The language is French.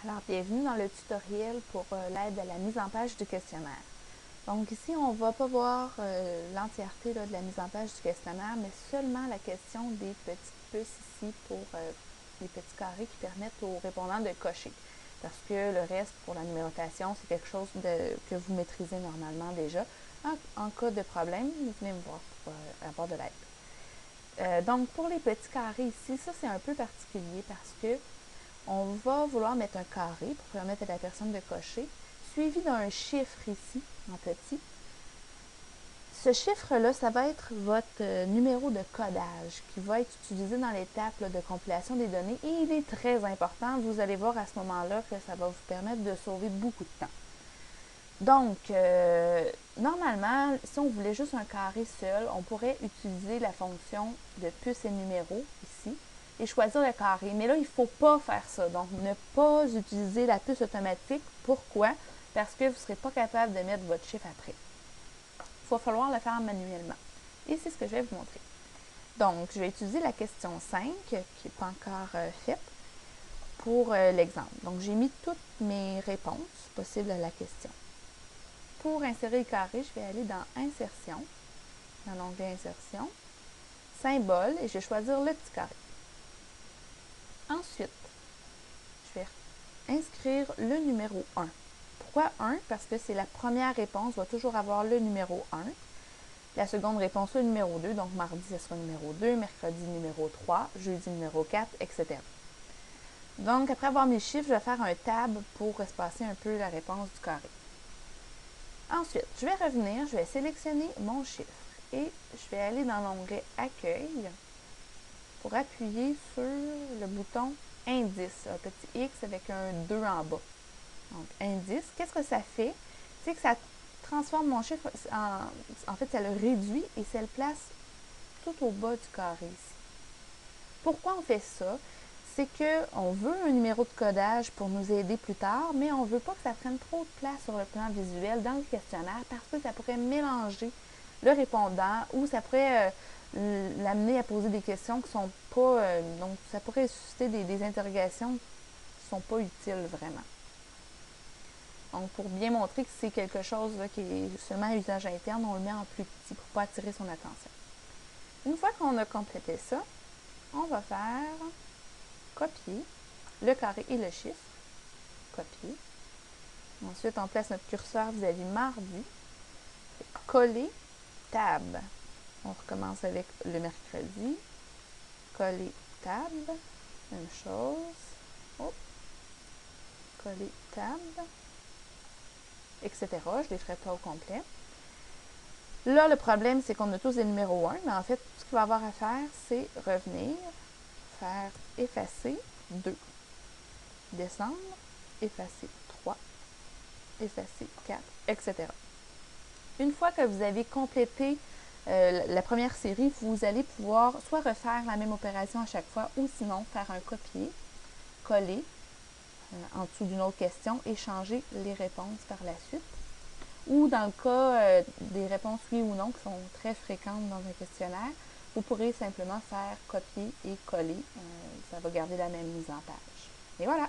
Alors, bienvenue dans le tutoriel pour l'aide à la mise en page du questionnaire. Donc ici, on ne va pas voir l'entièreté de la mise en page du questionnaire, mais seulement la question des petites puces ici pour les petits carrés qui permettent aux répondants de cocher. Parce que le reste, pour la numérotation, c'est quelque chose que vous maîtrisez normalement déjà. En cas de problème, vous venez me voir pour avoir de l'aide. Donc, pour les petits carrés ici, ça c'est un peu particulier parce que on va vouloir mettre un carré pour permettre à la personne de cocher, suivi d'un chiffre ici, en petit. Ce chiffre-là, ça va être votre numéro de codage qui va être utilisé dans l'étape de compilation des données et il est très important. Vous allez voir à ce moment-là que ça va vous permettre de sauver beaucoup de temps. Donc, normalement, si on voulait juste un carré seul, on pourrait utiliser la fonction de puce et numéro ici et choisir le carré. Mais là, il ne faut pas faire ça. Donc, ne pas utiliser la puce automatique. Pourquoi? Parce que vous ne serez pas capable de mettre votre chiffre après. Il va falloir le faire manuellement. Et c'est ce que je vais vous montrer. Donc, je vais utiliser la question 5, qui n'est pas encore faite, pour l'exemple. Donc, j'ai mis toutes mes réponses possibles à la question. Pour insérer le carré, je vais aller dans Insertion, dans l'onglet Insertion, Symbole, et je vais choisir le petit carré. Ensuite, je vais inscrire le numéro 1. Pourquoi 1? Parce que c'est la première réponse, va toujours avoir le numéro 1. La seconde réponse, le numéro 2, donc mardi, ce sera numéro 2, mercredi, numéro 3, jeudi, numéro 4, etc. Donc, après avoir mis le chiffre, je vais faire un tab pour espacer un peu la réponse du carré. Ensuite, je vais revenir, je vais sélectionner mon chiffre et je vais aller dans l'onglet Accueil pour appuyer sur le bouton Indice, un petit X avec un 2 en bas. Donc, Indice, qu'est-ce que ça fait? C'est que ça transforme mon chiffre, en fait, ça le réduit et ça le place tout au bas du carré ici. Pourquoi on fait ça? C'est qu'on veut un numéro de codage pour nous aider plus tard, mais on ne veut pas que ça prenne trop de place sur le plan visuel dans le questionnaire parce que ça pourrait mélanger le répondant ou ça pourrait l'amener à poser des questions qui ne sont pas... donc, ça pourrait susciter des interrogations qui ne sont pas utiles vraiment. Donc, pour bien montrer que c'est quelque chose là, qui est seulement à usage interne, on le met en plus petit pour ne pas attirer son attention. Une fois qu'on a complété ça, on va faire copier le carré et le chiffre. Copier. Ensuite, on place notre curseur vis-à-vis mardi. Coller, tab. On recommence avec le mercredi. Coller, tab. Même chose. Oh. Coller, tab. Etc. Je ne les ferai pas au complet. Là, le problème, c'est qu'on a tous des numéros 1, mais en fait, tout ce qu'il va y avoir à faire, c'est revenir, faire effacer 2, descendre, effacer 3, effacer 4, etc. Une fois que vous avez complété la première série, vous allez pouvoir soit refaire la même opération à chaque fois ou sinon faire un copier, coller en dessous d'une autre question et changer les réponses par la suite. Ou dans le cas des réponses oui ou non qui sont très fréquentes dans un questionnaire, vous pourrez simplement faire copier et coller. Ça va garder la même mise en page. Et voilà!